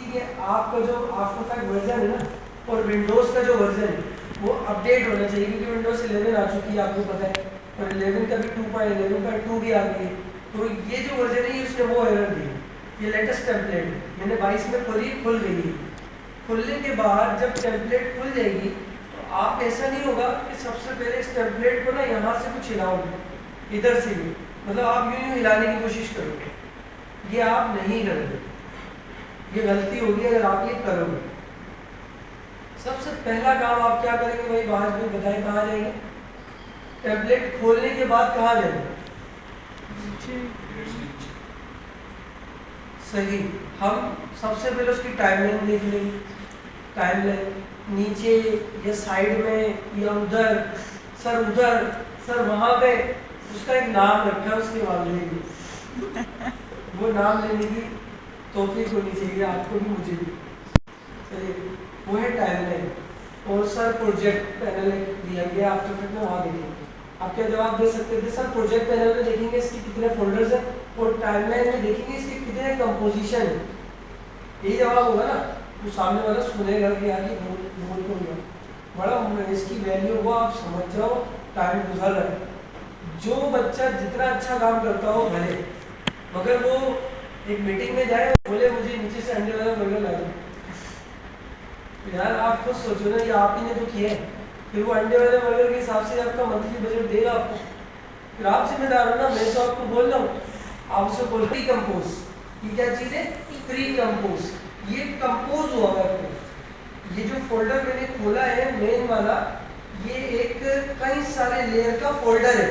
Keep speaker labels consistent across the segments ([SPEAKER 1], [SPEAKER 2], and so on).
[SPEAKER 1] ठीक है, आपका जो आफ्टर इफेक्ट वर्जन है ना और विंडोज़ का जो वर्जन है वो अपडेट होना चाहिए, क्योंकि विंडोज़ 11 आ चुकी है आपको पता है, और 11 का भी 2.11.2 भी आ गई है। तो ये जो वर्जन है उसने वो एरर दी है, ये लेटेस्ट टेम्पलेट है, मैंने 22 में खोली, खुल गई है। खुलने के बाद जब टेम्पलेट खुल जाएगी तो आप ऐसा नहीं होगा कि सबसे पहले इस टेम्पलेट को ना यहाँ से कुछ हिलाओगे, इधर से भी, मतलब आप यूँ हिलाने की कोशिश करोगे, ये आप नहीं करोगे, ये गलती होगी अगर आप ये करोगे। सबसे पहला काम आप क्या करेंगे भाई, बाहर में बताएं कहाँ जाएंगे, टेम्पलेट खोलने के बाद कहाँ जाएंगे, सही, हम सबसे पहले उसकी टाइमलाइन देख लेंगे, टाइमलाइन नीचे या साइड में या उधर, सर वहाँ पे, उसका एक नाम रखा है उसके वाले में, वो नाम लेने की तौफीक होनी चाहिए आपको भी मुझे भी, सही, वो है टाइमलाइन। और सर प्रोजेक्ट पैनल दिया गया आफ्टर इफेक्ट में, वहाँ देखेंगे आप क्या जवाब दे सकते थे, सर प्रोजेक्ट पैनल में देखेंगे इसके कितने फोल्डर्स हैं और टाइमलाइन में देखेंगे इसके कितने कंपोजिशन है, यही जवाब होगा ना। तो सामने वाला सुनेगा कि यार ये बोल को गया बड़ा, इसकी वैल्यू को आप समझ जाओ, टाइम गुजर रहा है। जो बच्चा जितना अच्छा काम करता हो भले, मगर वो एक मीटिंग में जाए बोले मुझे नीचे से अंडे वाला बर्गर ला दो, तो यार आप खुद सोचो ना, ये आप ही ने तो किया है, फिर वो अंडे वाले बर्गर के हिसाब से आपका मंथली बजट देगा आपको, फिर आप जिम्मेदार हो ना, मैं तो आपको बोल रहा हूँ, आप उसे बोल प्री कंपोज, ये क्या चीज़ है, प्री कंपोज, ये कंपोज हुआ है। ये जो फोल्डर मैंने खोला है मेन वाला, ये एक कई सारे लेयर का फोल्डर है,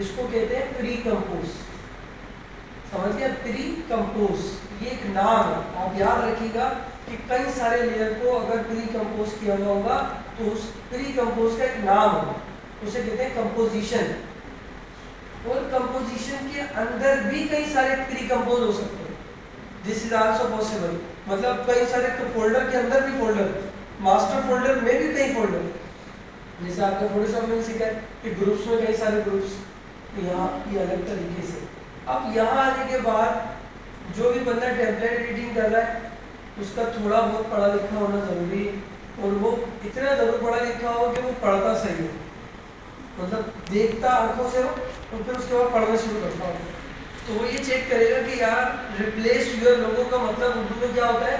[SPEAKER 1] इसको कहते हैं प्री कंपोज, समझ गया, प्री कंपोज ये एक नाम है, आप याद रखिएगा कि कई सारे लेयर को अगर प्री कंपोज किया हुआ होगा तो उस प्री कंपोज का एक नाम होगा, उसे कहते हैं कंपोजिशन। और कंपोजिशन के अंदर भी कई सारे प्री कंपोज हो सकते हैं, दिस इज आल्सो पॉसिबल, मतलब कई सारे तो फोल्डर के अंदर भी फोल्डर, मास्टर फोल्डर में भी कई फोल्डर, जैसे आपने फोटोशॉप में सीखा है कि ग्रुप्स में कई सारे ग्रुप्स, तो यहाँ ये अलग तरीके से। अब यहाँ आने के बाद जो भी बंदा टेम्पलेट एडिटिंग कर रहा है उसका थोड़ा बहुत पढ़ा लिखा होना ज़रूरी है, और वो इतना ज़रूर पढ़ा लिखा हो कि वो पढ़ता सही हो, मतलब देखता आंखों से हो और फिर उसके बाद पढ़ना शुरू करता हो, तो वो ये चेक करेगा कि यार रिप्लेस यूर लोगो का मतलब उर्दू में क्या होता है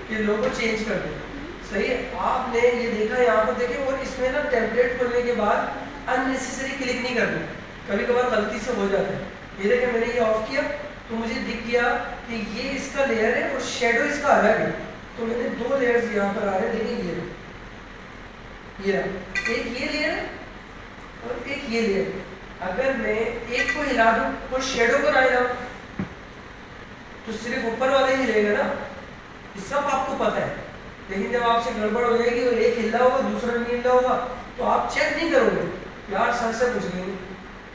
[SPEAKER 1] कि लोगो चेंज कर दे, सही है। आपने ये देखा यहाँ पर देखें, और इसमें ना टेम्पलेट खोलने के बाद अननेसेसरी क्लिक नहीं करना, कभी कभार गलती से हो जाता है, ये देखें मैंने ये ऑफ किया तो मुझे दिख गया कि ये इसका लेयर है और शेडो इसका अलग है, तो मैंने दो लेयर्स यहाँ पर आ रहे हैं, देखिए ये रहा, एक ये लेयर है और एक ये लेयर, अगर मैं एक को हिला दूं और शेडो को ना हिलाऊं तो सिर्फ ऊपर वाला ही हिलेगा ना, ये सब आपको पता है, लेकिन जब आपसे गड़बड़ हो जाएगी और एक हिला होगा दूसरा नहीं हिला होगा तो आप चेक नहीं करोगे, यार सर से पूछ लेंगे।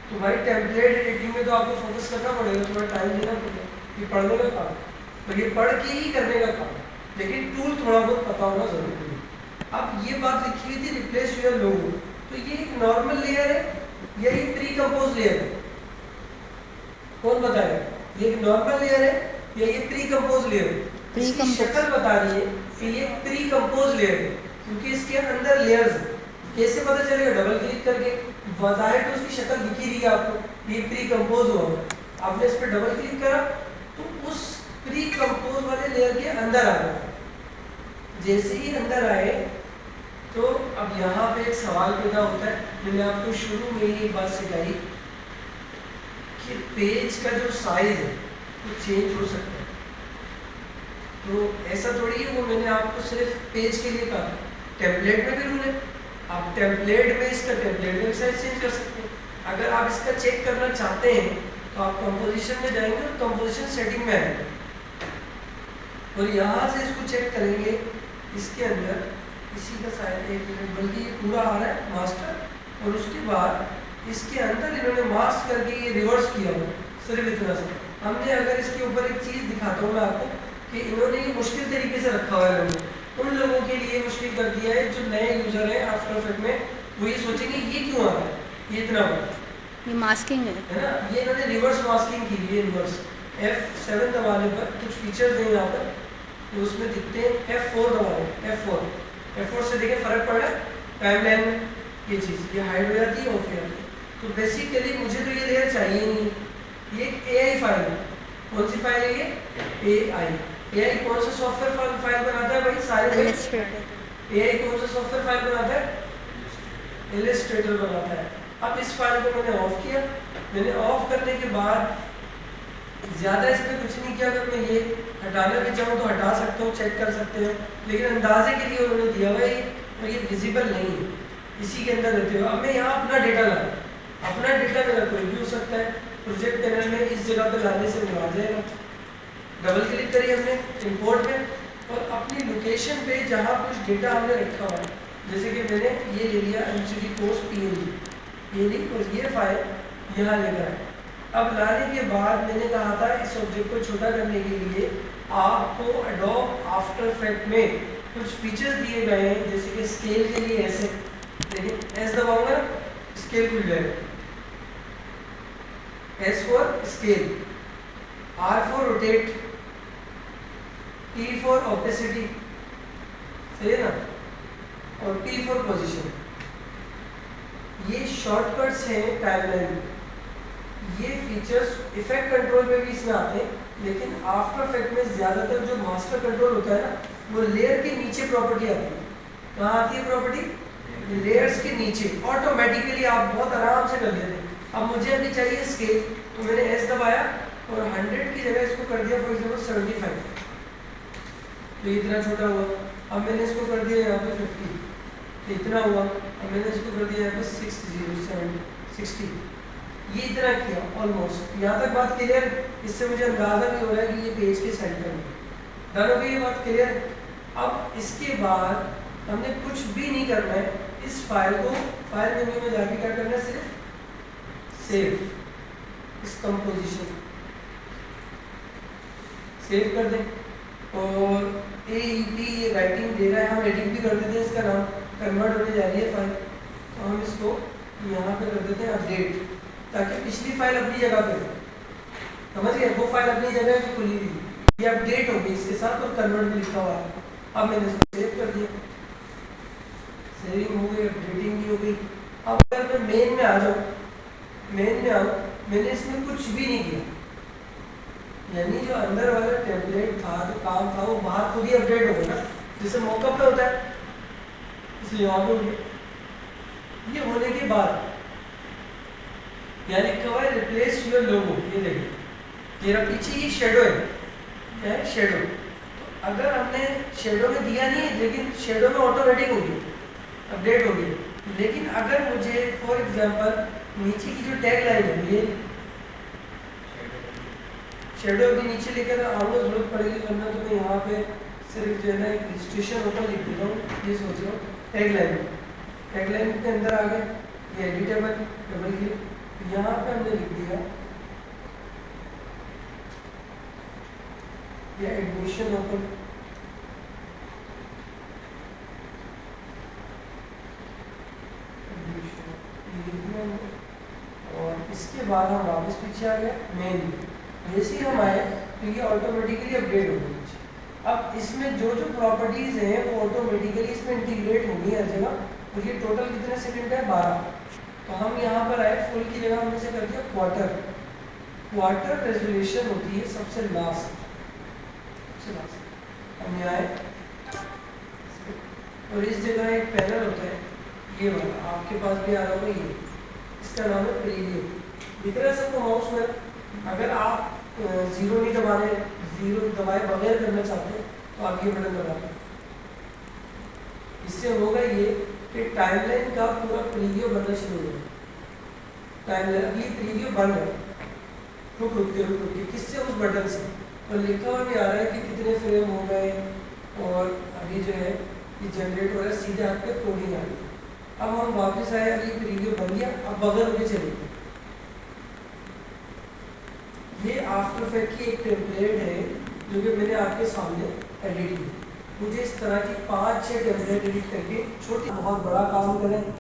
[SPEAKER 1] तो भाई टेम्पलेट एडिटिंग में तो आपको फोकस करना पड़ेगा, थोड़ा टाइम देना पड़ेगा, ये पढ़ने का काम, तो ये पढ़ के ही करने का काम, लेकिन टूल थोड़ा बहुत पता होना जरूरी है। अब ये बात लिखी हुई थी रिप्लेस यूर लोगो, तो ये एक नॉर्मल लेयर है या ये प्री कंपोज लेयर है, कौन बताएगा, ये एक नॉर्मल लेयर है या ये प्री कंपोज लेयर है, इसकी शक्ल बता रही है कि ये प्री कंपोज लेयर है, क्योंकि इसके अंदर लेयर्स है। कैसे पता चलेगा, डबल क्लिक करके, बाहर तो उसकी शक्ल दिख ही रही है आपको, ये प्री कंपोज हुआ है, आपने इस पर डबल क्लिक करा तो उस प्री कंपोज वाले लेयर के अंदर आ गया, जैसे ही अंदर आए तो अब यहाँ पे एक सवाल पैदा होता है, मैंने आपको शुरू में ही एक बात सिखाई कि पेज का जो साइज है वो चेंज हो सकता है, तो ऐसा थोड़ी है, वो मैंने आपको सिर्फ पेज के लिए कहा, टेम्पलेट में भी रूल है, आप टेम्पलेट में इसका टेम्पलेट में साइज चेंज कर सकते हैं। अगर आप इसका चेक करना चाहते हैं तो आप कंपोजिशन में जाएंगे और कंपोजिशन सेटिंग में आएंगे और यहाँ से इसको चेक करेंगे, इसके अंदर इसी का शायद एक मिनट, बल्कि ये पूरा आ रहा है मास्टर, और उसके बाद इसके अंदर इन्होंने मास्क करके ये रिवर्स किया हुआ, सिर्फ इतना सा। हमने अगर इसके ऊपर एक चीज़ दिखाता हूँ मैं आपको कि इन्होंने ये मुश्किल तरीके से रखा हुआ है, लोगों उन लोगों के लिए मुश्किल कर दिया है जो नए यूज़र हैं आफ्टर इफेक्ट में, वो ये सोचेंगे ये क्यों आ रहा है, ये इतना बड़ा,
[SPEAKER 2] ये मास्किंग है
[SPEAKER 1] ना, ये इन्होंने रिवर्स मास्किंग की है, रिवर्स F7 दबाने पर कुछ फीचर्स हैं यहाँ पर, तो उसमें दिखते हैं F4 दबाओ, F4 से देखें फर्क पड़ रहा है टाइमलाइन में, ये चीज़ ये हाइड हो जाती है ऑफ हो जाती है। तो बेसिकली मुझे तो ये लेयर चाहिए ही नहीं, ये AI फाइल है। कौन सी फाइल है ये? AI कौन सा सॉफ्टवेयर फाइल बनाता है भाई? सारे AI कौन सा सॉफ्टवेयर फाइल बनाता है? इलस्ट्रेटर बनाता है। अब इस फाइल को मैंने ऑफ किया, मैंने ऑफ करने के बाद ज़्यादा इसमें कुछ नहीं किया। अगर मैं ये हटाना भी चाहूँ तो हटा सकता हूँ, चेक कर सकते हो, लेकिन अंदाजे के लिए उन्होंने दिया हुआ है और ये विजिबल नहीं है, इसी के अंदर रहते हो। अब मैं यहाँ अपना डेटा लाऊँ, अपना डेटा मेरा कोई भी हो सकता है, प्रोजेक्ट पैनल में इस जगह पे लाने से मिल जाएगा। डबल क्लिक करी हमने इंपोर्ट में और अपनी लोकेशन पे जहाँ कुछ डेटा हमने रखा हुआ है, जैसे कि मैंने ये ले लिया MCD कोर्स PNG, ये ली और ये फाइल यहाँ लेकर आए। अब लाने के बाद मैंने कहा था इस ऑब्जेक्ट को छोटा करने के लिए आपको एडोब आफ्टर इफेक्ट में कुछ फीचर्स दिए गए हैं, जैसे कि स्केल के लिए ऐसे, लेकिन एस दबाऊंगा स्केल खुल जाएगा, S for scale, R for rotate, T for opacity, सही है ना, और P फॉर पोजीशन। ये शॉर्टकट्स हैं टाइमलाइन। ये फीचर्स इफेक्ट कंट्रोल में भी इसमें आते हैं, लेकिन आफ्टर इफेक्ट में ज़्यादातर जो मास्टर कंट्रोल होता है ना, वो लेयर के नीचे प्रॉपर्टी आती है। कहाँ आती है प्रॉपर्टी? लेयर्स के नीचे, ऑटोमेटिकली आप बहुत आराम से कर लेते हैं। अब मुझे अभी चाहिए स्केल, तो मैंने S दबाया और 100 की जगह इसको कर दिया फॉर एग्जाम्पल 75, तो इतना छोटा हुआ। अब मैंने इसको कर दिया यहाँ पे 50, इतना हुआ। अब मैंने इसको कर दिया यहाँ पे 60, ये इतना किया ऑलमोस्ट। यहाँ तक बात क्लियर? इससे मुझे अंदाजा भी हो रहा है कि ये पेज के सेंटर में डन हो गई, ये बात क्लियर। अब इसके बाद हमने कुछ भी नहीं करना है, इस फाइल को फाइल मेन्यू में जाके क्या करना है, सिर्फ सेव, इस कंपोजिशन सेव कर दें। और AEP ये राइटिंग दे रहा है, हम एडिट भी कर देते हैं, इसका नाम कन्वर्ट होने जा रही है फाइल, तो हम इसको यहाँ पे कर देते हैं अपडेट, ताकि पिछली फाइल अपनी जगह पे हो। समझ गए? वो फाइल अपनी जगह पे खुली हुई, ये अपडेट होगी इसके साथ और कन्वर्ट भी लिखा हुआ है। अब मैंने इसको सेव कर दिया, सेविंग हो गई, अपडेटिंग भी हो गई। अब अगर मैं मेन में आ जाऊँ, मेन में आऊँ, मैंने इसमें कुछ भी नहीं किया, यानी जो अंदर वाला टेम्पलेट था, जो काम था, वो बाहर खुद ही अपडेट हो गया, जैसे मॉकअप पे होता है, इसलिए यहाँ पे ये होने के बाद यानी कवर रिप्लेस योर लोगो, ये देखिए तेरा पीछे ये शेडो है, क्या है? शेडो। तो अगर हमने शेडो में दिया नहीं है, लेकिन शेडो में ऑटोमेटिक होगी, अपडेट होगी। लेकिन अगर मुझे फॉर एग्जांपल नीचे की जो टैग लाइन है, ये शेडो भी नीचे लेकर आऊँगा, जरूरत पड़ेगी, वरना तो मैं यहाँ पे सिर्फ जो है ना एक रजिस्ट्रेशन होता लिख देता हूँ। ये सोच रहा हूँ टैग लाइन के अंदर आ गए, ये एडिटेबल, डबल क्लिक, यहाँ पे हमने लिख दिया ये एडमिशन ओपन, और इसके बाद हम वापस पीछे आ गए मेन। जैसे ही हम आए तो ये ऑटोमेटिकली अपडेट हो गई। अब इसमें जो जो प्रॉपर्टीज़ हैं वो ऑटोमेटिकली इसमें इंटीग्रेट होंगी हर जगह। और ये टोटल कितने सेकंड है? 12। तो हम यहाँ पर आए, फुल की जगह हमने से कर दिया क्वार्टर रेजोल्यूशन होती है सबसे लास्ट। हम यहाँ आए और इस जगह एक पैनल होता है, ये वाला आपके पास भी आ रहा होगा, ये इसका नाम है प्रीव्यू। दिख रहा है सबको माउस में? अगर आप जीरो नहीं दबा रहे, जीरो दबाए बगैर करना चाहते हैं तो आप ये बटन दबा दें। इससे होगा ये कि टाइमलाइन का पूरा प्रीव्यू बनना शुरू हो जाएगा। टाइमलाइन अभी प्रीव्यू बन है, रुक के किससे? उस बटन से। और लिखा हुआ भी आ रहा है कि कितने फ्रेम हो गए, और अभी जो है ये जनरेट हो रहा है, सीधे आपके कोडिंग आ रही है। अब हम वापस आए, अभी प्रीव्यू बन गया, अब बगल होके चलेंगे। ये आफ्टर इफेक्ट की एक टेम्पलेट है जो कि मैंने आपके सामने एडिट की। मुझे इस तरह की 5-6 टेम्पलेट एडिट करके छोटी बहुत बड़ा काम करें